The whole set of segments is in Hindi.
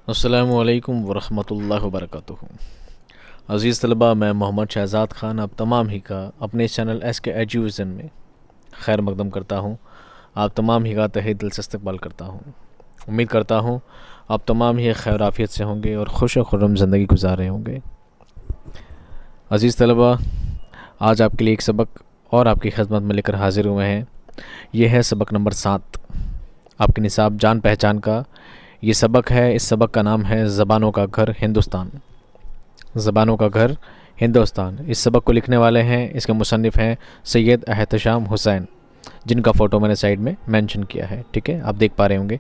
अस्सलामुअलैकुम वरहमतुल्लाहि वबरकातुहू। अज़ीज़ तलबा, मैं मोहम्मद शहज़ाद ख़ान आप तमाम ही का अपने इस चैनल SK एजुविज़न में खैर मकदम करता हूँ। आप तमाम ही का तहे दिल से इस्तक़बाल करता हूँ। उम्मीद करता हूँ आप तमाम ही खैर आफ़ियत से होंगे और खुश खुर्रम ज़िंदगी गुजार रहे होंगे। अज़ीज़ तलबा, आज आपके लिए एक सबक और आपकी खिदमत में लेकर हाज़िर हुए हैं। ये है सबक नंबर 7 आपके निसाब जान पहचान का। ये सबक है, इस सबक का नाम है ज़बानों का घर हिंदुस्तान। ज़बानों का घर हिंदुस्तान। इस सबक को लिखने वाले हैं, इसके मुसन्निफ़ हैं सैयद एहतशाम हुसैन, जिनका फ़ोटो मैंने साइड में मेंशन किया है। ठीक है, आप देख पा रहे होंगे।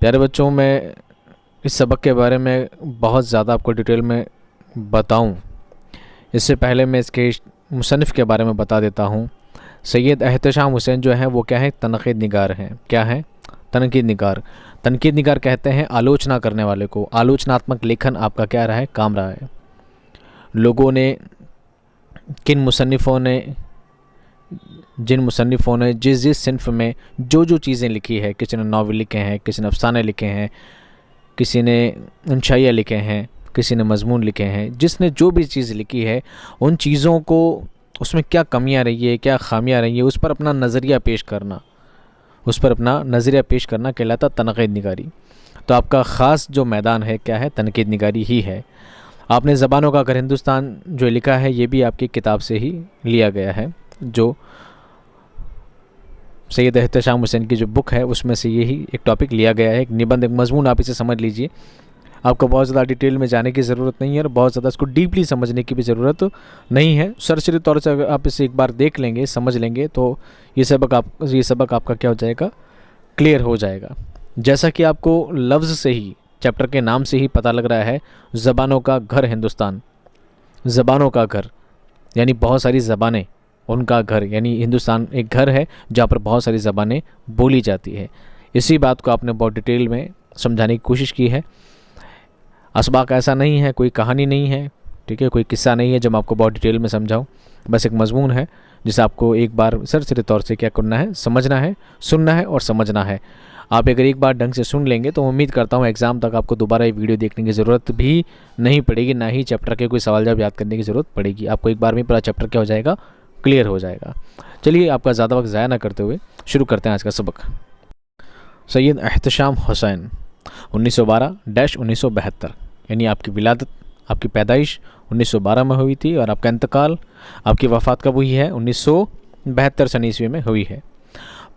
प्यारे बच्चों, मैं इस सबक के बारे में बहुत ज़्यादा आपको डिटेल में बताऊं, इससे पहले मैं इसके मुसन्निफ़ के बारे में बता देता हूं। सैयद एहतशाम हुसैन जो है वो क्या है, तनक़ीद निगार हैं। क्या है? तनक़ीद निगार। तनक़ीद निगार कहते हैं आलोचना करने वाले को। आलोचनात्मक लेखन आपका क्या रहा है, काम रहा है। लोगों ने, जिन मुसन्निफ़ों ने जिस जिस सिन्फ में जो जो चीज़ें लिखी है, किसी ने नावल लिखे हैं, किसी ने अफ़साने लिखे हैं, किसी ने इंशाइया लिखे हैं, किसी ने मज़मून लिखे हैं, जिसने जो भी चीज़ लिखी है उन चीज़ों को, उसमें क्या कमियां रही है, क्या ख़ामियां रही है, उस पर अपना नज़रिया पेश करना कहलाता तनक़ीद निगारी। तो आपका ख़ास जो मैदान है क्या है, तनक़ीद निगारी ही है। आपने ज़बानों का घर हिंदुस्तान जो लिखा है ये भी आपकी किताब से ही लिया गया है, जो सैयद एहतशाम हुसैन की जो बुक है उसमें से यही एक टॉपिक लिया गया है, एक निबंध, एक मज़मून। आप इसे समझ लीजिए। आपको बहुत ज़्यादा डिटेल में जाने की ज़रूरत नहीं है और बहुत ज़्यादा इसको डीपली समझने की भी ज़रूरत नहीं है। सरसरी तौर से अगर आप इसे एक बार देख लेंगे, समझ लेंगे, तो ये सबक आपका क्या हो जाएगा, क्लियर हो जाएगा। जैसा कि आपको लफ्ज़ से ही, चैप्टर के नाम से ही पता लग रहा है, ज़बानों का घर हिंदुस्तान। ज़बानों का घर यानी बहुत सारी ज़बानें, उनका घर यानी हिंदुस्तान एक घर है जहाँ पर बहुत सारी ज़बानें बोली जाती है। इसी बात को आपने बहुत डिटेल में समझाने की कोशिश की है। असबाक ऐसा नहीं है, कोई कहानी नहीं है, ठीक है, कोई किस्सा नहीं है जो मैं आपको बहुत डिटेल में समझाऊं। बस एक मज़मून है जिसे आपको एक बार सरसरी तौर से क्या करना है, समझना है, सुनना है और समझना है। आप अगर एक बार ढंग से सुन लेंगे तो उम्मीद करता हूँ एग्ज़ाम तक आपको दोबारा ये वीडियो देखने की ज़रूरत भी नहीं पड़ेगी, ना ही चैप्टर के कोई सवाल जवाब याद करने की ज़रूरत पड़ेगी। आपको एक बार में पूरा चैप्टर क्या हो जाएगा, क्लियर हो जाएगा। चलिए, आपका ज़्यादा वक्त ज़ाया ना करते हुए शुरू करते हैं आज का सबक। सैयद एहतशाम हुसैन 1912-1972 यानी आपकी विलादत, आपकी पैदाइश 1912 में हुई थी और आपका इंतकाल, आपकी वफ़ात कब हुई है, 1972 सन ईस्वी में हुई है।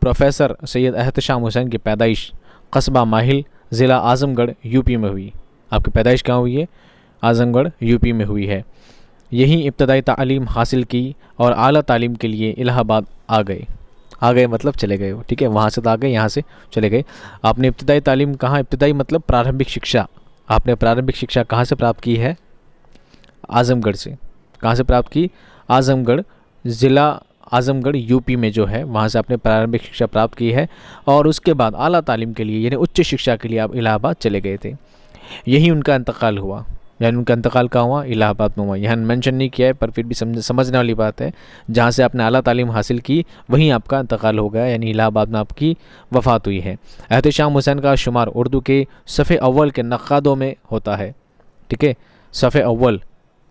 प्रोफेसर सैयद एहतशाम हुसैन की पैदाइश कस्बा माहिल, ज़िला आज़मगढ़, यूपी में हुई। आपकी पैदाइश कहाँ हुई है? आज़मगढ़, यूपी में हुई है। यहीं इब्तदाई तालीम हासिल की और आला तालीम के लिए इलाहाबाद आ गए मतलब चले गए हो, ठीक है, वहाँ से तो आ गए, यहाँ से चले गए। आपने इब्तदाई तालीम कहाँ, इब्तदाई मतलब प्रारंभिक शिक्षा, आपने प्रारंभिक शिक्षा कहाँ से प्राप्त की है? आज़मगढ़ से। कहाँ से प्राप्त की? आज़मगढ़, ज़िला आज़मगढ़, यूपी में जो है, वहाँ से आपने प्रारंभिक शिक्षा प्राप्त की है। और उसके बाद आला तालीम के लिए यानी उच्च शिक्षा के लिए आप इलाहाबाद चले गए थे। यहीं उनका इंतकाल हुआ, यानी उनका इंतकाल कहाँ हुआ? इलाहाबाद में हुआ। यहाँ मेंशन नहीं किया है पर फिर भी समझने वाली बात है। जहाँ से आपने आला तालीम हासिल की वहीं आपका इंतकाल हो गया, यानी इलाहाबाद में आपकी वफ़ात हुई है। एहतशाम हुसैन का शुमार उर्दू के सफ़े अव्वल के नक्कादों में होता है, ठीक है। सफ़े अव्वल,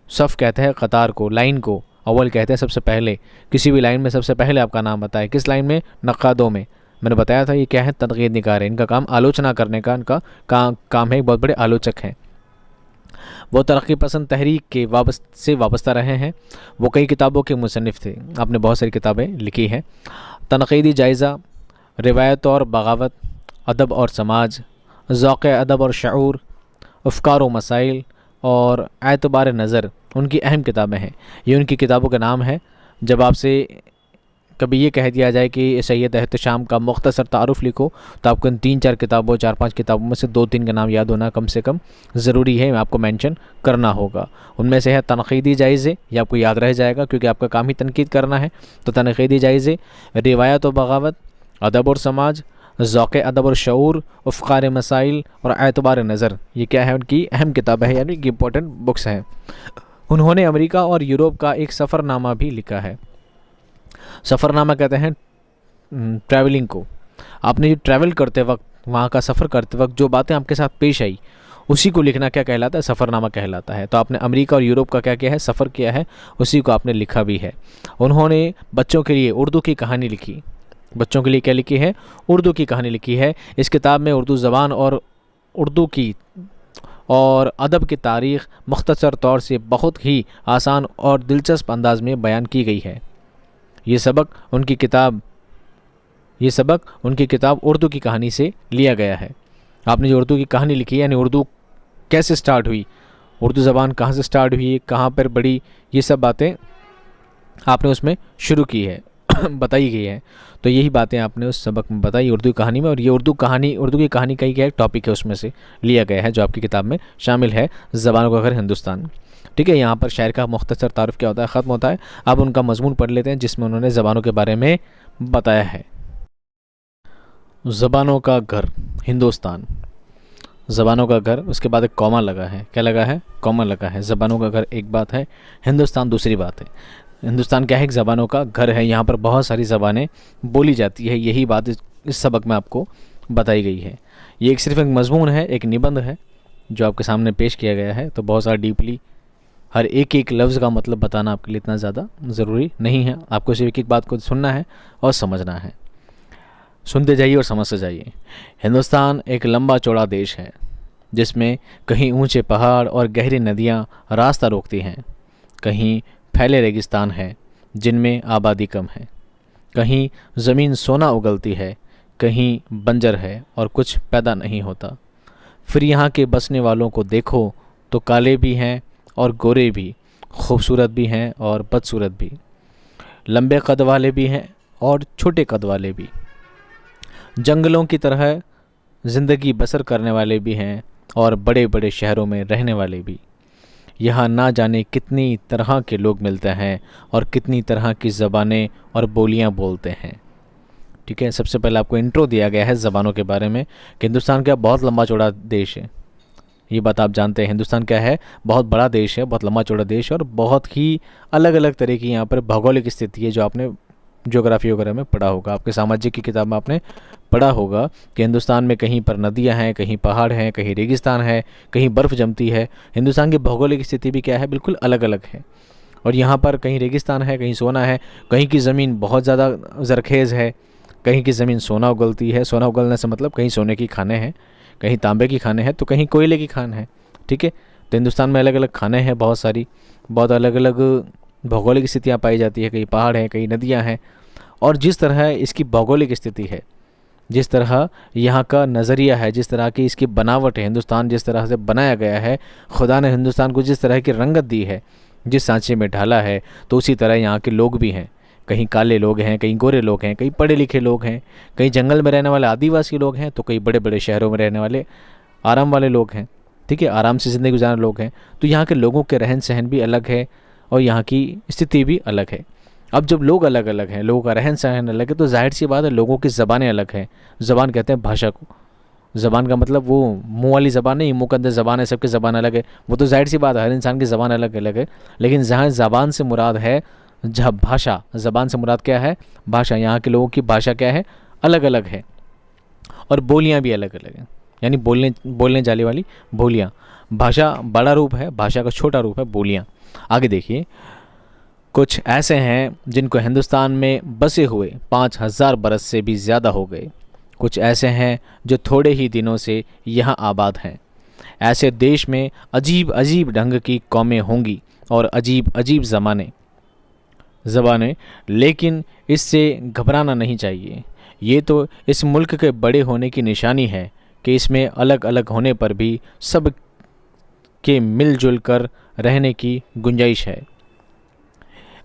सफ़ कहते हैं कतार को, लाइन को, अव्वल कहते हैं सबसे पहले। किसी भी लाइन में सबसे पहले आपका नाम बताए, किस लाइन में? नक्कादों में। मैंने बताया था ये क्या है, तनक़ीद निगार है। इनका काम आलोचना करने का, इनका काम है, एक बहुत बड़े आलोचक हैं। वो तरक्की पसंद तहरीक के से वाबस्ता रहे हैं। वो कई किताबों के मुसन्निफ़ थे, आपने बहुत सारी किताबें लिखी हैं। तनक़ीदी जायज़ा, रिवायत और बगावत, अदब और समाज, ज़ौक़ अदब और शऊर, अफ़कार व मसाइल और एतबार नज़र उनकी अहम किताबें हैं। ये उनकी किताबों के नाम हैं। जब आपसे कभी ये कह दिया जाए कि सैयद एहतशाम का मुख्तसर तारुफ़ लिखो, तो आपको इन 3-4 किताबों, 4-5 किताबों में से 2-3 का नाम याद होना कम से कम ज़रूरी है, आपको मेंशन करना होगा। उनमें से है तनक़ीदी जायज़े, ये आपको याद रह जाएगा क्योंकि आपका काम ही तनक़ीद करना है। तो तनक़ीदी जायज़े, रिवायत व बगावत, अदब और समाज, ज़ौक़ अदब और शऊर, अफ़कार मसाइल और एतबार नज़र, ये क्या है, उनकी अहम किताबें हैं, यानी कि इंपॉर्टेंट बुक्स हैं। उन्होंने अमेरिका और यूरोप का एक सफ़रनामा भी लिखा है। सफ़रनामा कहते हैं ट्रैवलिंग को। आपने जो ट्रैवल करते वक्त वहाँ का सफ़र करते वक्त जो बातें आपके साथ पेश आई उसी को लिखना क्या कहलाता है, सफ़रनामा कहलाता है। तो आपने अमेरिका और यूरोप का क्या किया है, सफ़र किया है, उसी को आपने लिखा भी है। उन्होंने बच्चों के लिए उर्दू की कहानी लिखी, बच्चों के लिए क्या लिखी है, उर्दू की कहानी लिखी है। इस किताब में उर्दू ज़बान और उर्दू की और अदब की तारीख़ मुख्तसर तौर से बहुत ही आसान और दिलचस्प अंदाज में बयान की गई है। ये सबक उनकी किताब उर्दू की कहानी से लिया गया है। आपने जो उर्दू की कहानी लिखी है, यानी उर्दू कैसे स्टार्ट हुई, उर्दू ज़बान कहाँ से स्टार्ट हुई, कहाँ पर बढ़ी, ये सब बातें आपने उसमें शुरू की है बताई गई है। तो यही बातें आपने उस सबक में बताई उर्दू की कहानी में, और ये उर्दू की कहानी का ही क्या एक टॉपिक है, उसमें से लिया गया है जो आपकी किताब में शामिल है, ज़बानों का घर हिंदुस्तान। ठीक है, यहाँ पर शायर का मुख्तसर तारुफ क्या होता है, ख़त्म होता है। अब उनका मजमून पढ़ लेते हैं जिसमें उन्होंने ज़बानों के बारे में बताया है। ज़बानों का घर हिंदुस्तान, ज़बानों का घर, उसके बाद एक कॉमा लगा है, क्या लगा है, कॉमा लगा है। ज़बानों का घर एक बात है, हिंदुस्तान दूसरी बात है। हिंदुस्तान क्या है, एक ज़बानों का घर है, यहाँ पर बहुत सारी ज़बानें बोली जाती है, यही बात इस सबक में आपको बताई गई है। ये एक सिर्फ एक मजमून है, एक निबंध है जो आपके सामने पेश किया गया है। तो बहुत सारा डीपली हर एक एक लफ्ज़ का मतलब बताना आपके लिए इतना ज़्यादा ज़रूरी नहीं है, आपको सिर्फ एक एक बात को सुनना है और समझना है। सुनते जाइए और समझते जाइए। हिंदुस्तान एक लंबा चौड़ा देश है जिसमें कहीं ऊंचे पहाड़ और गहरी नदियां रास्ता रोकती हैं, कहीं फैले रेगिस्तान हैं जिनमें आबादी कम है, कहीं ज़मीन सोना उगलती है, कहीं बंजर है और कुछ पैदा नहीं होता। फिर यहाँ के बसने वालों को देखो तो काले भी हैं और गोरे भी, खूबसूरत भी हैं और बदसूरत भी, लंबे कद वाले भी हैं और छोटे कद वाले भी, जंगलों की तरह ज़िंदगी बसर करने वाले भी हैं और बड़े बड़े शहरों में रहने वाले भी। यहाँ ना जाने कितनी तरह के लोग मिलते हैं और कितनी तरह की ज़बानें और बोलियाँ बोलते हैं। ठीक है, सबसे पहले आपको इंट्रो दिया गया है ज़बानों के बारे में कि हिंदुस्तान क्या बहुत लंबा चौड़ा देश है। ये बात आप जानते हैं, हिंदुस्तान क्या है, बहुत बड़ा देश है, बहुत लंबा चौड़ा देश है और बहुत ही अलग अलग तरह की यहाँ पर भौगोलिक स्थिति है जो आपने ज्योग्राफी वगैरह में पढ़ा होगा, आपके सामाजिक की किताब में आपने पढ़ा होगा कि हिंदुस्तान में कहीं पर नदियां हैं, कहीं पहाड़ हैं, कहीं रेगिस्तान है, कहीं बर्फ़ जमती है। हिंदुस्तान की भौगोलिक स्थिति भी क्या है, बिल्कुल अलग अलग है। और यहाँ पर कहीं रेगिस्तान है, कहीं सोना है, कहीं की ज़मीन बहुत ज़्यादा ज़रखेज़ है, कहीं की ज़मीन सोना उगलती है। सोना उगलने से मतलब कहीं सोने की खाने हैं, कहीं तांबे की खाने हैं, तो कहीं कोयले की खान है। ठीक है, तो हिंदुस्तान में अलग अलग खाने हैं, बहुत सारी, बहुत अलग अलग भौगोलिक स्थितियाँ पाई जाती है, कहीं पहाड़ हैं, कहीं नदियाँ हैं। और जिस तरह इसकी भौगोलिक स्थिति है, जिस तरह यहाँ का नज़रिया है, जिस तरह की इसकी बनावट है, हिंदुस्तान जिस तरह से बनाया गया है, खुदा ने हिंदुस्तान को जिस तरह की रंगत दी है, जिस सांचे में ढाला है, तो उसी तरह यहाँ के लोग भी हैं। कहीं काले लोग हैं, कहीं गोरे लोग हैं, कहीं पढ़े लिखे लोग हैं, कहीं जंगल में रहने वाले आदिवासी लोग हैं, तो कहीं बड़े बड़े शहरों में रहने वाले आराम वाले लोग हैं। ठीक है, आराम से ज़िंदगी गुजारने लोग हैं। तो यहाँ के लोगों के रहन सहन भी अलग है और यहाँ की स्थिति भी अलग है। अब जब लोग अलग अलग हैं, लोगों का रहन सहन अलग है, तो जाहिर सी बात है लोगों की ज़बानें अलग हैं। ज़बान कहते हैं भाषा को, ज़बान का मतलब वो मुँह वाली ज़बान नहीं, मुँह के अंदर ज़बान है, सबकी ज़बान अलग है, वो तो जाहिर सी बात है, हर इंसान की ज़बान अलग अलग है। लेकिन जहाँ ज़बान से मुराद है, जहाँ भाषा, ज़बान से मुराद क्या है, भाषा, यहाँ के लोगों की भाषा क्या है, अलग अलग है और बोलियाँ भी अलग अलग हैं, यानी बोलने जाने वाली बोलियाँ। भाषा बड़ा रूप है, भाषा का छोटा रूप है बोलियाँ। आगे देखिए, कुछ ऐसे हैं जिनको हिंदुस्तान में बसे हुए 5000 बरस से भी ज़्यादा हो गए, कुछ ऐसे हैं जो थोड़े ही दिनों से यहाँ आबाद हैं। ऐसे देश में अजीब अजीब ढंग की कौमें होंगी और अजीब अजीब ज़बानें, लेकिन इससे घबराना नहीं चाहिए। ये तो इस मुल्क के बड़े होने की निशानी है कि इसमें अलग अलग होने पर भी सब के मिलजुल कर रहने की गुंजाइश है।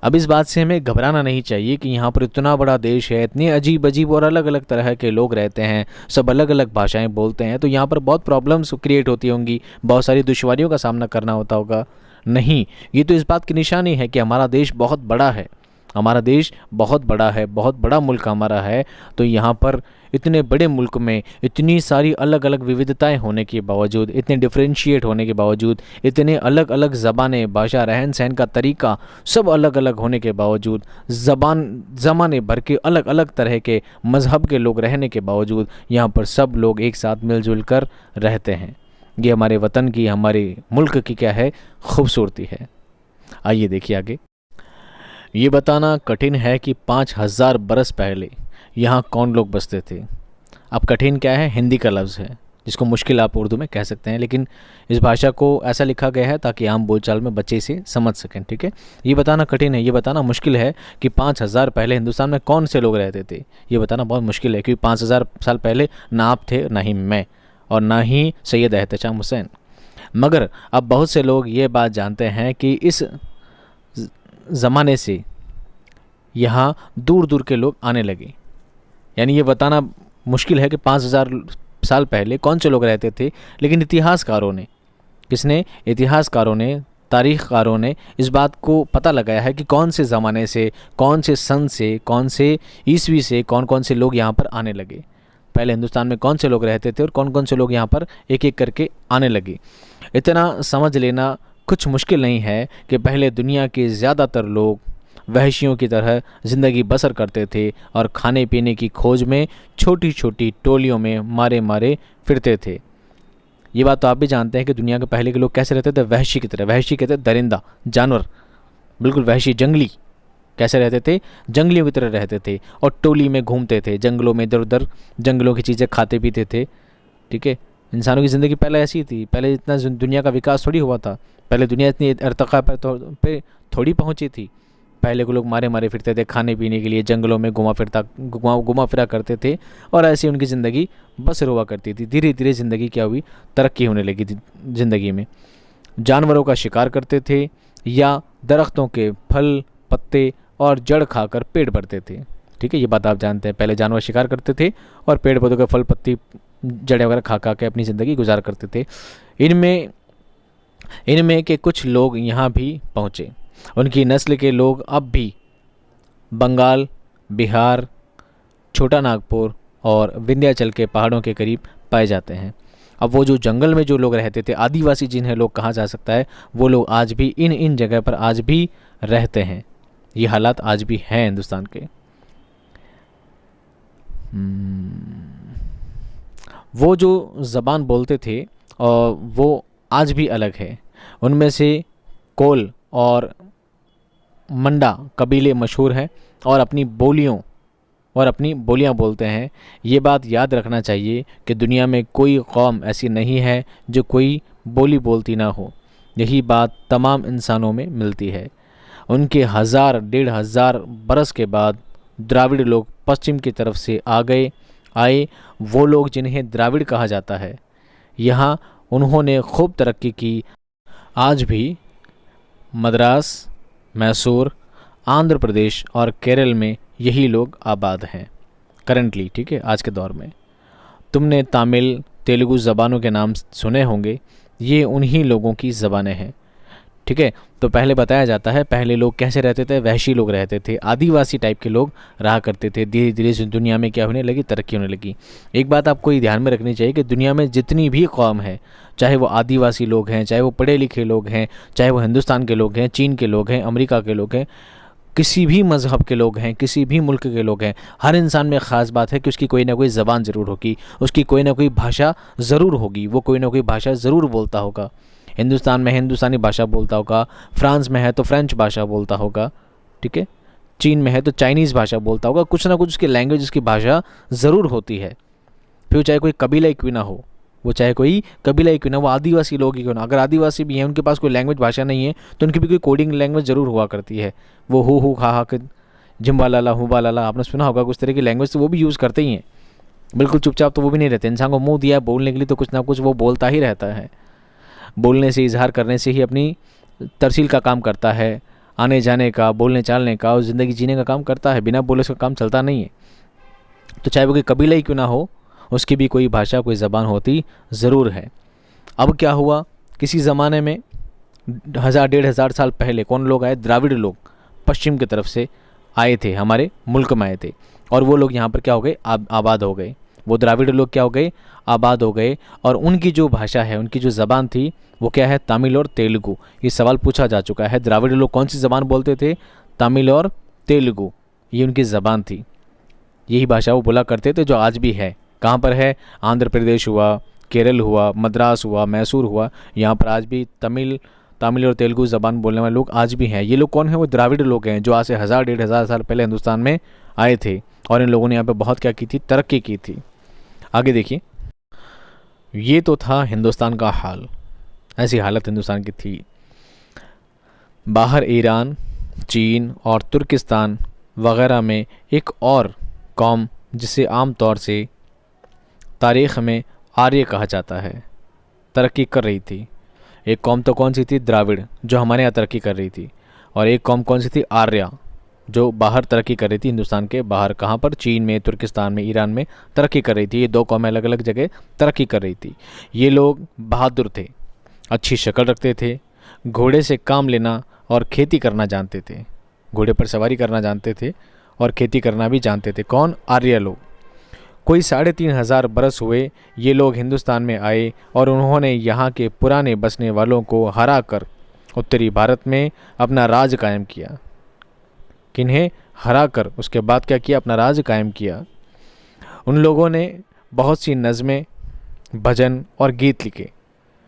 अब इस बात से हमें घबराना नहीं चाहिए कि यहाँ पर इतना बड़ा देश है, इतने अजीब अजीब और अलग अलग तरह के लोग रहते हैं, सब अलग अलग भाषाएं बोलते हैं, तो यहाँ पर बहुत प्रॉब्लम्स क्रिएट होती होंगी, बहुत सारी दुश्वारियों का सामना करना होता होगा। नहीं, ये तो इस बात की निशानी है कि हमारा देश बहुत बड़ा है, हमारा देश बहुत बड़ा है, बहुत बड़ा मुल्क हमारा है, तो यहाँ पर इतने बड़े मुल्क में इतनी सारी अलग अलग विविधताएं होने के बावजूद, इतने डिफरेंशिएट होने के बावजूद, इतने अलग अलग ज़बानें, भाषा, रहन सहन का तरीका सब अलग अलग होने के बावजूद, ज़माने भर के अलग अलग तरह के मज़हब के लोग रहने के बावजूद यहाँ पर सब लोग एक साथ मिलजुल कर रहते हैं। ये हमारे वतन की, हमारे मुल्क की क्या है, खूबसूरती है। आइए देखिए आगे। ये बताना कठिन है कि 5000 बरस पहले यहाँ कौन लोग बसते थे। अब कठिन क्या है, हिंदी का लफ्ज़ है, जिसको मुश्किल आप उर्दू में कह सकते हैं, लेकिन इस भाषा को ऐसा लिखा गया है ताकि आम बोलचाल में बच्चे इसे समझ सकें। ठीक है, ये बताना कठिन है, ये बताना मुश्किल है कि 5000 पहले हिंदुस्तान में कौन से लोग रहते थे। ये बताना बहुत मुश्किल है, क्योंकि 5000 साल पहले ना आप थे, ना ही मैं, और ना ही सैयद एहतशाम हुसैन। मगर अब बहुत से लोग ये बात जानते हैं कि इस ज़माने से यहाँ दूर दूर के लोग आने लगे। यानी ये बताना मुश्किल है कि 5000 साल पहले कौन से लोग रहते थे, लेकिन इतिहासकारों ने, किसने, इतिहासकारों ने, तारीख़कारों ने इस बात को पता लगाया है कि कौन से ज़माने से, कौन से सन से, कौन से ईस्वी से कौन कौन से लोग यहाँ पर आने लगे। पहले हिंदुस्तान में कौन से लोग रहते थे और कौन कौन से लोग यहाँ पर एक एक करके आने लगे। इतना समझ लेना कुछ मुश्किल नहीं है कि पहले दुनिया के ज़्यादातर लोग वहशियों की तरह ज़िंदगी बसर करते थे और खाने पीने की खोज में छोटी छोटी टोलियों में मारे मारे फिरते थे। ये बात तो आप भी जानते हैं कि दुनिया के पहले के लोग कैसे रहते थे, वहशी की तरह। वहशी कहते हैं दरिंदा, जानवर, बिल्कुल वहशी, जंगली। कैसे रहते थे, जंगलियों की तरह रहते थे और टोली में घूमते थे, जंगलों में इधर उधर जंगलों की चीज़ें खाते पीते थे। ठीक है, इंसानों की ज़िंदगी पहले ऐसी थी। पहले इतना दुनिया का विकास थोड़ी हुआ था, पहले दुनिया इतनी अर्तक़ा पर थोड़ी पहुँची थी। पहले को लोग मारे मारे फिरते थे, खाने पीने के लिए जंगलों में घुमा फिरा करते थे और ऐसे उनकी ज़िंदगी बसर हुआ करती थी। धीरे धीरे ज़िंदगी क्या हुई, तरक्की होने लगी थी ज़िंदगी में। जानवरों का शिकार करते थे या दरख्तों के फल, पत्ते और जड़ खाकर पेट भरते थे। ठीक है, ये बात आप जानते हैं, पहले जानवर शिकार करते थे और पेड़ पौधों के फल, पत्ती, जड़ें वगैरह खा खा के अपनी ज़िंदगी गुजार करते थे। इनमें के कुछ लोग यहाँ भी पहुँचे। उनकी नस्ल के लोग अब भी बंगाल, बिहार, छोटा नागपुर और विंध्याचल के पहाड़ों के करीब पाए जाते हैं। अब वो जो जंगल में जो लोग रहते थे, आदिवासी जिन्हें लोग कहा जा सकता है, वो लोग आज भी इन जगह पर आज भी रहते हैं। ये हालात आज भी हैं हिंदुस्तान के। वो जो ज़बान बोलते थे और वो आज भी अलग है। उनमें से कोल और मंडा कबीले मशहूर हैं और अपनी बोलियां बोलते हैं। ये बात याद रखना चाहिए कि दुनिया में कोई कौम ऐसी नहीं है जो कोई बोली बोलती ना हो। यही बात तमाम इंसानों में मिलती है। उनके 1000-1500 बरस के बाद द्राविड़ लोग पश्चिम की तरफ से आए वो लोग जिन्हें द्राविड़ कहा जाता है। यहाँ उन्होंने खूब तरक्की की। आज भी मद्रास, मैसूर, आंध्र प्रदेश और केरल में यही लोग आबाद हैं करंटली। ठीक है, आज के दौर में। तुमने तमिल, तेलुगु ज़बानों के नाम सुने होंगे, ये उन्हीं लोगों की ज़बानें हैं। ठीक है, तो पहले बताया जाता है पहले लोग कैसे रहते थे, वहशी लोग रहते थे, आदिवासी टाइप के लोग रहा करते थे। धीरे धीरे दुनिया में क्या होने लगी, तरक्की होने लगी। एक बात आपको ये ध्यान में रखनी चाहिए कि दुनिया में जितनी भी कौम है, चाहे वो आदिवासी लोग हैं, चाहे वो पढ़े लिखे लोग हैं, चाहे वो हिंदुस्तान के लोग हैं, चीन के लोग हैं, अमेरिका के लोग हैं, किसी भी मज़हब के लोग हैं, किसी भी मुल्क के लोग हैं, हर इंसान में ख़ास बात है कि उसकी कोई ना कोई ज़बान ज़रूर होगी, उसकी कोई ना कोई भाषा ज़रूर होगी, वो कोई ना कोई भाषा ज़रूर बोलता होगा। हिंदुस्तान में हिंदुस्तानी भाषा बोलता होगा, फ्रांस में है तो फ्रेंच भाषा बोलता होगा, ठीक है, चीन में है तो चाइनीज़ भाषा बोलता होगा। कुछ ना कुछ उसकी लैंग्वेज, उसकी भाषा ज़रूर होती है। फिर चाहे कोई कबीला ही क्यों ना हो, वो चाहे कोई कबीला ही क्यों ना, वो आदिवासी लोग ही क्यों ना, अगर आदिवासी भी हैं, उनके पास कोई लैंग्वेज भाषा नहीं है तो उनकी भी कोई कोडिंग लैंग्वेज ज़रूर हुआ करती है। वो हु खा के जिम्बा लाला हुबा लाला, आपने सुना होगा कुछ तरह की लैंग्वेज, तो वो भी यूज़ करते ही हैं। बिल्कुल चुपचाप तो वो भी नहीं रहते। इंसान को मुँह दिया बोलने के लिए तो कुछ ना कुछ वो बोलता ही रहता है। बोलने से, इजहार करने से ही अपनी तरसील का काम करता है, आने जाने का, बोलने चालने का और ज़िंदगी जीने का काम करता है। बिना बोले उसका काम चलता नहीं है। तो चाहे वो कोई कबीला ही क्यों ना हो, उसकी भी कोई भाषा, कोई ज़बान होती ज़रूर है। अब क्या हुआ, किसी ज़माने में 1000-1500 साल पहले कौन लोग आए, द्राविड़ लोग पश्चिम की तरफ से आए थे, हमारे मुल्क में आए थे, और वो लोग यहाँ पर क्या हो गए, आबाद हो गए। वो द्राविड़ लोग क्या हो गए, आबाद हो गए। और उनकी जो भाषा है, उनकी जो ज़बान थी वो क्या है, तमिल और तेलुगु। ये सवाल पूछा जा चुका है, द्राविड़ लोग कौन सी ज़बान बोलते थे, तमिल और तेलुगु, ये उनकी ज़बान थी। यही भाषा वो बोला करते थे, जो आज भी है। कहाँ पर है, आंध्र प्रदेश हुआ, केरल हुआ, मद्रास हुआ, मैसूर हुआ, यहाँ पर आज भी तमिल और तेलुगु ज़बान बोलने वाले लोग आज भी हैं। ये लोग कौन है, वो द्राविड़ लोग हैं, जो आज से 1000-1500 साल पहले हिंदुस्तान में आए थे, और इन लोगों ने यहाँ पे बहुत क्या की थी, तरक्की की थी। आगे देखिए, ये तो था हिंदुस्तान का हाल, ऐसी हालत हिंदुस्तान की थी। बाहर ईरान, चीन और तुर्किस्तान वगैरह में एक और कौम, जिसे आम तौर से तारीख़ में आर्य कहा जाता है, तरक्की कर रही थी। एक कौम तो कौन सी थी, द्राविड़, जो हमारे यहाँ तरक्की कर रही थी, और एक कौम कौन सी थी, आर्या, जो बाहर तरक्की कर रही थी, हिंदुस्तान के बाहर। कहाँ पर, चीन में, तुर्किस्तान में, ईरान में तरक्की कर रही थी। ये दो कौमें अलग अलग जगह तरक्की कर रही थी। ये लोग बहादुर थे, अच्छी शक्ल रखते थे, घोड़े से काम लेना और खेती करना जानते थे, घोड़े पर सवारी करना जानते थे और खेती करना भी जानते थे। कौन, आर्य लोग। कोई 3500 बरस हुए ये लोग हिंदुस्तान में आए, और उन्होंने यहाँ के पुराने बसने वालों को हरा कर उत्तरी भारत में अपना राज कायम किया। किन्हें हरा कर, उसके बाद क्या किया, अपना राज कायम किया। उन लोगों ने बहुत सी नज़में, भजन और गीत लिखे।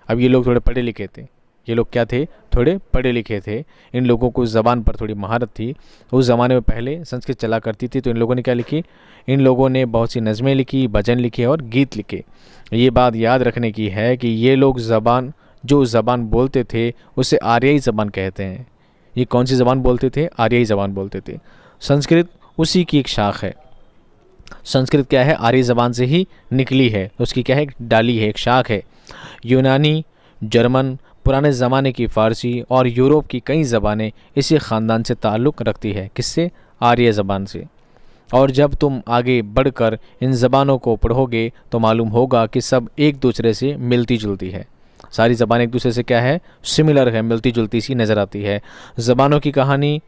अब ये लोग थोड़े पढ़े लिखे थे, ये लोग क्या थे, थोड़े पढ़े लिखे थे। इन लोगों को ज़बान पर थोड़ी महारत थी। उस ज़माने में पहले संस्कृत चला करती थी, तो इन लोगों ने क्या लिखी, इन लोगों ने बहुत सी नज़में लिखी, भजन लिखे और गीत लिखे। ये बात याद रखने की है कि ये लोग जो ज़बान बोलते थे उसे आर्याई ज़बान कहते हैं। ये कौन सी ज़बान बोलते थे, आर्याई ज़बान बोलते थे। संस्कृत उसी की एक शाख है। संस्कृत क्या है, आर्य ज़बान से ही निकली है, उसकी क्या है, एक डाली है, एक शाख है। यूनानी, जर्मन, पुराने ज़माने की फ़ारसी और यूरोप की कई ज़बानें इसी ख़ानदान से ताल्लुक़ रखती है। किससे, आर्य ज़बान से। और जब तुम आगे बढ़कर इन ज़बानों को पढ़ोगे तो मालूम होगा कि सब एक दूसरे से मिलती जुलती है। सारी ज़बान एक दूसरे से क्या है, सिमिलर है, मिलती जुलती सी नज़र आती है। ज़बानों की कहानी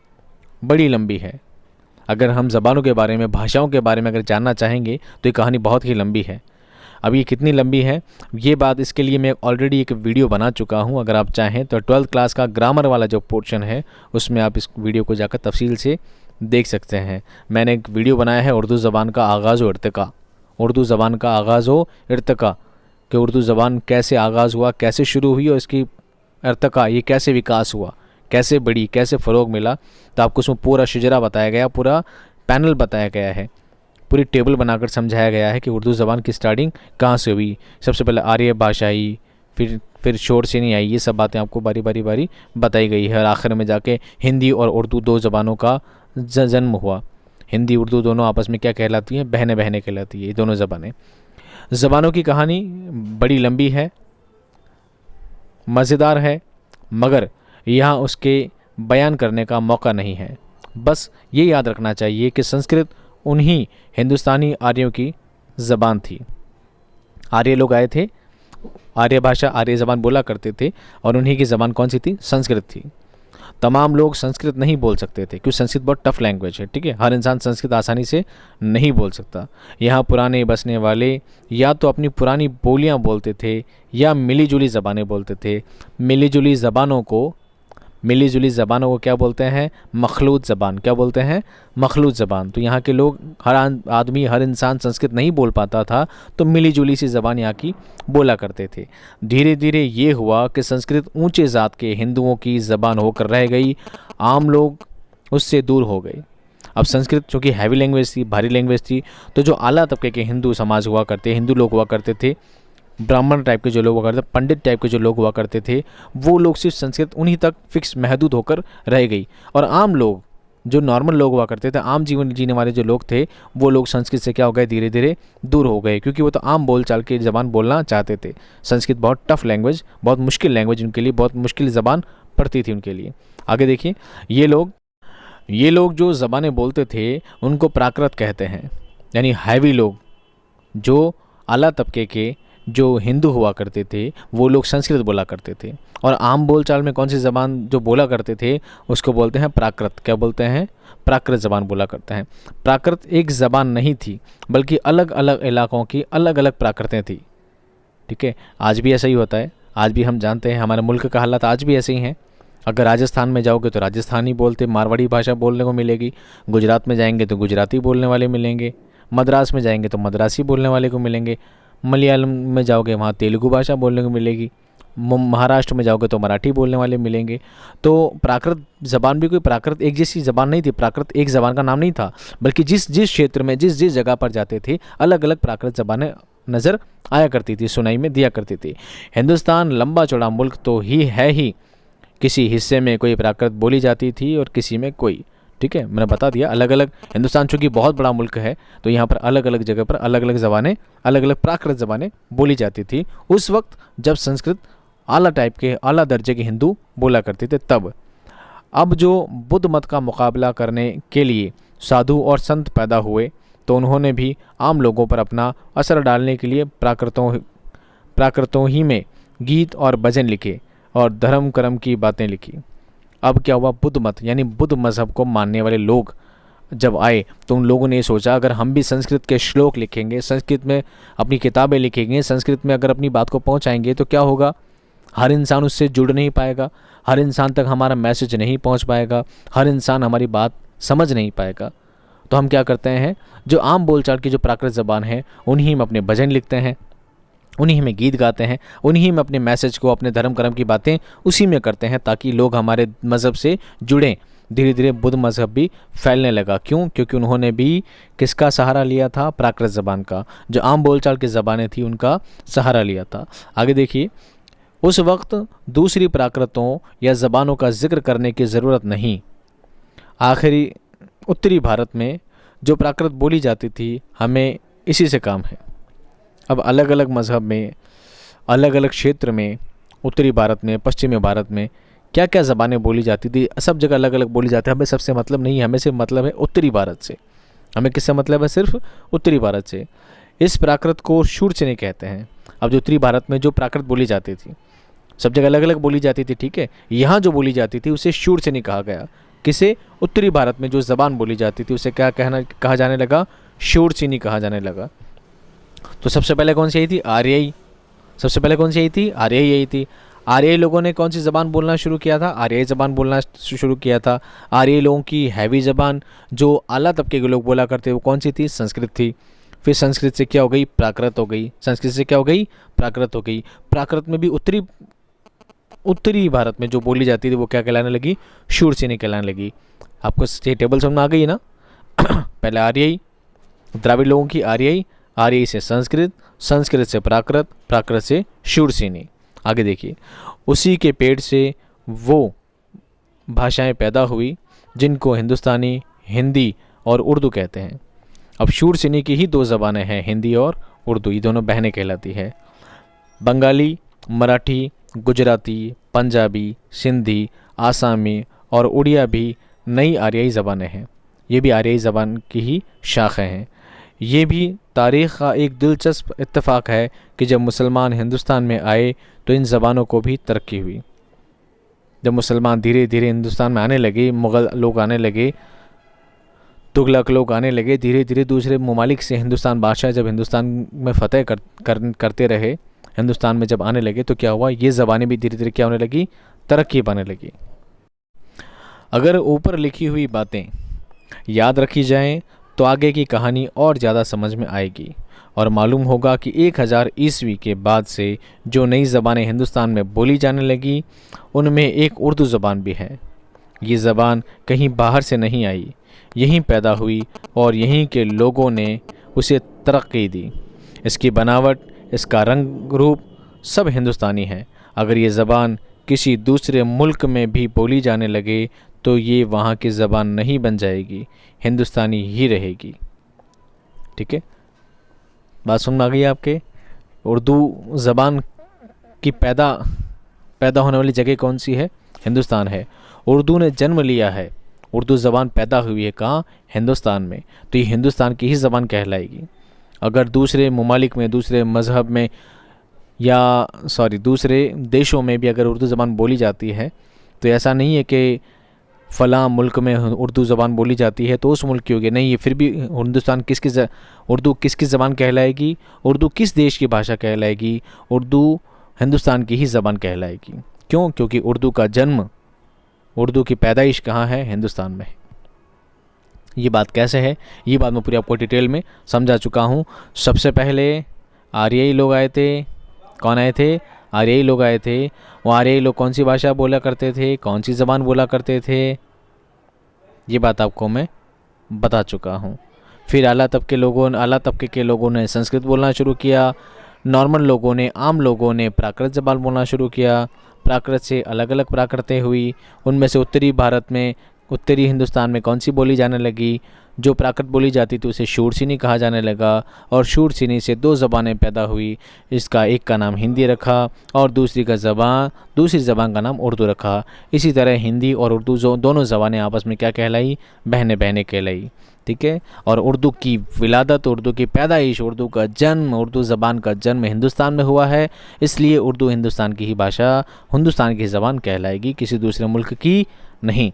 बड़ी लंबी है। अगर हम ज़बानों के बारे में, भाषाओं के बारे में अगर जानना चाहेंगे तो ये कहानी बहुत ही लंबी है। अब ये कितनी लंबी है, ये बात, इसके लिए मैं ऑलरेडी एक वीडियो बना चुका हूँ। अगर आप चाहें तो 12th क्लास का ग्रामर वाला जो पोर्शन है उसमें आप इस वीडियो को जाकर तफसील से देख सकते हैं। मैंने एक वीडियो बनाया है, उर्दू ज़बान का आगाज़ व इर्तिका, उर्दू ज़बान का आगाज़ व इर्तिका, कि उर्दू ज़बान कैसे आगाज़ हुआ, कैसे शुरू हुई और इसकी इर्तिका, ये कैसे विकास हुआ, कैसे बढ़ी, कैसे फ़रोग मिला। तो आपको उसमें पूरा शुजरा बताया गया, पूरा पैनल बताया गया है, पूरी टेबल बनाकर समझाया गया है कि उर्दू ज़बान की स्टार्टिंग कहाँ से हुई। सबसे पहले आर्य भाषा आई, फिर शोर से नहीं आई, ये सब बातें आपको बारी बारी बताई गई है। और आखिर में जाके हिंदी और उर्दू दो ज़बानों का जन्म हुआ। हिंदी उर्दू दोनों आपस में क्या कहलाती हैं, बहने बहने कहलाती है ये दोनों ज़बानें। ज़बानों की कहानी बड़ी लंबी है, मज़ेदार है, मगर यहाँ उसके बयान करने का मौका नहीं है। बस ये याद रखना चाहिए कि संस्कृत उन्हीं हिंदुस्तानी आर्यों की ज़बान थी। आर्य लोग आए थे, आर्य भाषा, आर्य ज़बान बोला करते थे, और उन्हीं की ज़बान कौन सी थी, संस्कृत थी। तमाम लोग संस्कृत नहीं बोल सकते थे, क्योंकि संस्कृत बहुत टफ लैंग्वेज है, ठीक है। हर इंसान संस्कृत आसानी से नहीं बोल सकता। यहाँ पुराने बसने वाले या तो अपनी पुरानी बोलियाँ बोलते थे या मिली जुली ज़बानें बोलते थे। मिली जुली ज़बानों को क्या बोलते हैं, मखलूत ज़बान। क्या बोलते हैं, मखलूत ज़बान। तो यहाँ के लोग, हर आदमी, हर इंसान संस्कृत नहीं बोल पाता था, तो मिली जुली सी ज़बान यहाँ की बोला करते थे। धीरे धीरे ये हुआ कि संस्कृत ऊंचे ज़ात के हिंदुओं की ज़बान होकर रह गई, आम लोग उससे दूर हो गए। अब संस्कृत चूँकि हैवी लैंग्वेज थी, भारी लैंग्वेज थी, तो जो आला तबके के हिंदू समाज हुआ करते, हिंदू लोग हुआ करते थे, ब्राह्मण टाइप के जो लोग हुआ करते, पंडित टाइप के जो लोग हुआ करते थे, वो लोग सिर्फ संस्कृत उन्हीं तक फिक्स महदूद होकर रह गई। और आम लोग, जो नॉर्मल लोग हुआ करते थे, आम जीवन जीने वाले जो लोग थे, वो लोग संस्कृत से क्या हो गए, धीरे धीरे दूर हो गए, क्योंकि वो तो आम बोलचाल की ज़बान बोलना चाहते थे। संस्कृत बहुत टफ लैंग्वेज, बहुत मुश्किल लैंग्वेज उनके लिए, बहुत मुश्किल ज़बान पड़ती थी उनके लिए। आगे देखिए, ये लोग जो ज़बानें बोलते थे उनको प्राकृत कहते हैं, यानी हैवी लोग, जो आला तबके के जो हिंदू हुआ करते थे वो लोग संस्कृत बोला करते थे, और आम बोलचाल में कौन सी ज़बान जो बोला करते थे उसको बोलते हैं प्राकृत। क्या बोलते हैं? प्राकृत ज़बान बोला करते हैं। प्राकृत एक ज़बान नहीं थी, बल्कि अलग अलग इलाकों की अलग अलग प्राकृतें थी। ठीक है, आज भी ऐसा ही होता है। आज भी हम जानते हैं हमारे मुल्क का हालात आज भी ऐसे ही हैं। अगर राजस्थान में जाओगे तो राजस्थानी बोलते मारवाड़ी भाषा बोलने को मिलेगी, गुजरात में जाएंगे तो गुजराती बोलने वाले मिलेंगे, मद्रास में जाएंगे तो मद्रासी बोलने वाले को मिलेंगे, मलयालम में जाओगे वहाँ तेलुगु भाषा बोलने को मिलेगी, महाराष्ट्र में जाओगे तो मराठी बोलने वाले मिलेंगे। तो प्राकृत ज़बान भी कोई प्राकृत एक जैसी ज़बान नहीं थी, प्राकृत एक ज़बान का नाम नहीं था, बल्कि जिस जिस क्षेत्र में जिस जिस जगह पर जाते थे अलग अलग प्राकृत ज़बानें नज़र आया करती थी, सुनाई में दिया करती थी। हिंदुस्तान लंबा चौड़ा मुल्क तो ही है ही, किसी हिस्से में कोई प्राकृत बोली जाती थी और किसी में कोई। ठीक है, मैंने बता दिया अलग अलग। हिंदुस्तान चूँकि बहुत बड़ा मुल्क है तो यहाँ पर अलग अलग जगह पर अलग अलग ज़बानें, अलग अलग प्राकृत ज़बानें बोली जाती थी उस वक्त जब संस्कृत आला टाइप के, आला दर्जे के हिंदू बोला करते थे तब। अब जो बुद्ध मत का मुकाबला करने के लिए साधु और संत पैदा हुए तो उन्होंने भी आम लोगों पर अपना असर डालने के लिए प्राकृतों ही में गीत और भजन लिखे और धर्म कर्म की बातें लिखी। अब क्या हुआ, बुद्ध मत यानी बुद्ध मज़हब को मानने वाले लोग जब आए तो उन लोगों ने सोचा अगर हम भी संस्कृत के श्लोक लिखेंगे, संस्कृत में अपनी किताबें लिखेंगे, संस्कृत में अगर अपनी बात को पहुंचाएंगे तो क्या होगा, हर इंसान उससे जुड़ नहीं पाएगा, हर इंसान तक हमारा मैसेज नहीं पहुंच पाएगा, हर इंसान हमारी बात समझ नहीं पाएगा। तो हम क्या करते हैं, जो आम बोलचाल की जो प्राकृत ज़बान है उन्हीं में अपने भजन लिखते हैं, उन्हीं में गीत गाते हैं, उन्हीं में अपने मैसेज को, अपने धर्म कर्म की बातें उसी में करते हैं ताकि लोग हमारे मज़हब से जुड़ें। धीरे धीरे बुद्ध मज़हब भी फैलने लगा। क्यों? क्योंकि उन्होंने भी किसका सहारा लिया था? प्राकृत ज़बान का। जो आम बोलचाल की ज़बानें थी उनका सहारा लिया था। आगे देखिए, उस वक्त दूसरी प्राकृतों या ज़बानों का जिक्र करने की ज़रूरत नहीं। आखिरी उत्तरी भारत में जो प्राकृत बोली जाती थी हमें इसी से काम है। अब अलग अलग मज़हब में, अलग अलग क्षेत्र में, उत्तरी भारत में, पश्चिमी भारत में क्या क्या ज़बानें बोली जाती थी, सब जगह अलग अलग बोली जाती है। हमें सबसे मतलब नहीं है, हमें सिर्फ मतलब है उत्तरी भारत से। हमें किससे मतलब है? सिर्फ उत्तरी भारत से। इस प्राकृत को शूरसेनी कहते हैं। अब जो उत्तरी भारत में जो प्राकृत बोली जाती थी, सब जगह अलग अलग बोली जाती थी, ठीक है, यहाँ जो बोली जाती थी उसे शूरसेनी कहा गया। किसे? उत्तरी भारत में जो ज़बान बोली जाती थी उसे क्या कहा जाने लगा? शूरसेनी कहा जाने लगा। तो सबसे पहले कौन सी आई थी? आर्यई। सबसे पहले कौन सी आई थी? आर्यई आई थी। आर्यई लोगों ने कौन सी ज़बान बोलना शुरू किया था? आर्यई ज़बान बोलना शुरू किया था। आर्यई लोगों की हैवी ज़बान जो आला तबके के लोग बोला करते वो कौन सी थी? संस्कृत थी। फिर संस्कृत से क्या हो गई? प्राकृत हो गई। संस्कृत से क्या हो गई? प्राकृत हो गई। प्राकृत में भी उत्तरी भारत में जो बोली जाती थी वो क्या कहलाने लगी? शूरसेनी कहलाने लगी। आपको ये टेबल समझ में आ गई ना? पहले आर्यई, द्राविड़ लोगों की आर्यई, आर्यई से संस्कृत, संस्कृत से प्राकृत, प्राकृत से शूरसेनी। आगे देखिए, उसी के पेट से वो भाषाएं पैदा हुई जिनको हिंदुस्तानी, हिंदी और उर्दू कहते हैं। अब शूरसेनी की ही दो ज़बानें हैं, हिंदी और उर्दू, ये दोनों बहनें कहलाती है। बंगाली, मराठी, गुजराती, पंजाबी, सिंधी, आसामी और उड़िया भी नई आर्यई ज़बानें हैं। ये भी आर्यई ज़बान की ही शाखें हैं। ये भी तारीख़ का एक दिलचस्प इत्तेफाक है कि जब मुसलमान हिंदुस्तान में आए तो इन ज़बानों को भी तरक्की हुई। जब मुसलमान धीरे धीरे हिंदुस्तान में आने लगे, मुग़ल लोग आने लगे, तुगलक लोग आने लगे, धीरे धीरे दूसरे ममालिक से हिंदुस्तान बादशाह जब हिंदुस्तान में फ़तेह करते रहे, हिंदुस्तान में जब आने लगे तो क्या हुआ, ये ज़बानें भी धीरे धीरे क्या होने लगी? तरक्की पाने लगी। अगर ऊपर लिखी हुई बातें याद रखी जाएं तो आगे की कहानी और ज़्यादा समझ में आएगी और मालूम होगा कि 1000 ईस्वी के बाद से जो नई ज़बानें हिंदुस्तान में बोली जाने लगी उनमें एक उर्दू ज़बान भी है। ये ज़बान कहीं बाहर से नहीं आई, यहीं पैदा हुई और यहीं के लोगों ने उसे तरक्की दी। इसकी बनावट, इसका रंग रूप सब हिंदुस्तानी है। अगर ये ज़बान किसी दूसरे मुल्क में भी बोली जाने लगे तो ये वहाँ की ज़बान नहीं बन जाएगी, हिंदुस्तानी ही रहेगी। ठीक है, बात समझ में आ गई आपके? उर्दू ज़बान की पैदा होने वाली जगह कौन सी है? हिंदुस्तान है। उर्दू ने जन्म लिया है, उर्दू ज़बान पैदा हुई है कहाँ? हिंदुस्तान में। तो ये हिंदुस्तान की ही ज़बान कहलाएगी। अगर दूसरे ममालिक में, दूसरे मज़हब में या सॉरी दूसरे देशों में भी अगर उर्दू ज़बान बोली जाती है तो ऐसा नहीं है कि फ़लाँ मुल्क में उर्दू ज़बान बोली जाती है तो उस मुल्क की होगी, नहीं, ये फिर भी हिंदुस्तान उर्दू किसकी ज़बान कहलाएगी, उर्दू किस देश की भाषा कहलाएगी, उर्दू हिंदुस्तान की ही ज़बान कहलाएगी। क्यों? क्योंकि उर्दू का जन्म, उर्दू की पैदाइश कहाँ है? हिंदुस्तान में है। ये बात कैसे है, ये बात मैं पूरी आपको डिटेल में समझा चुका हूँ। सबसे पहले आर्यई लोग आए थे। कौन आए थे? आर्यई लोग आए थे। वो आर्यई लोग कौन सी भाषा बोला करते थे, कौन सी ज़बान बोला करते थे, ये बात आपको मैं बता चुका हूँ। फिर आला तबके के लोगों ने संस्कृत बोलना शुरू किया। नॉर्मल लोगों ने, आम लोगों ने प्राकृत ज़बान बोलना शुरू किया। प्राकृत से अलग अलग प्राकृतें हुई। उनमें से उत्तरी हिंदुस्तान में कौन सी बोली जाने लगी? जो प्राकृत बोली जाती थी उसे शूरसीनी कहा जाने लगा, और शूरसीनी से 2 ज़बानें पैदा हुई। इसका एक का नाम हिंदी रखा और दूसरी ज़बान का नाम उर्दू रखा। इसी तरह हिंदी और उर्दू जो दोनों ज़बानें आपस में क्या कहलाई? बहनें बहनें कहलाई। ठीक है। और उर्दू की विलादत, उर्दू की पैदाइश, उर्दू का जन्म, उर्दू ज़बान का जन्म हिंदुस्तान में हुआ है। इसलिए उर्दू हिंदुस्तान की ही भाषा, हिंदुस्तान की ज़बान कहलाएगी, किसी दूसरे मुल्क की नहीं।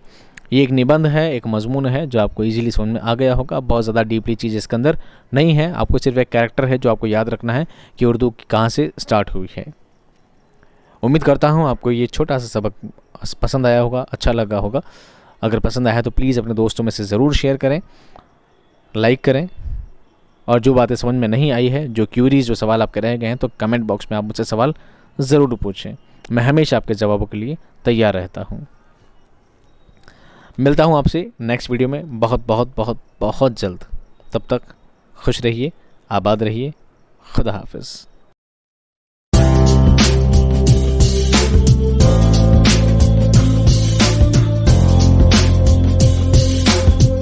ये एक निबंध है, एक मजमून है जो आपको इजीली समझ में आ गया होगा। बहुत ज़्यादा डीपली चीज़ इसके अंदर नहीं है। आपको सिर्फ एक कैरेक्टर है जो आपको याद रखना है कि उर्दू कहाँ से स्टार्ट हुई है। उम्मीद करता हूँ आपको ये छोटा सा सबक पसंद आया होगा, अच्छा लगा होगा। अगर पसंद आया है तो प्लीज़ अपने दोस्तों में से ज़रूर शेयर करें, लाइक करें, और जो बातें समझ में नहीं आई है, जो क्यूरीज, जो सवाल आपके रह गए हैं, तो कमेंट बॉक्स में आप मुझसे सवाल ज़रूर पूछें। मैं हमेशा आपके जवाबों के लिए तैयार रहता हूँ। मिलता हूँ आपसे नेक्स्ट वीडियो में बहुत बहुत बहुत बहुत जल्द। तब तक खुश रहिए, आबाद रहिए। खुदा हाफिज़।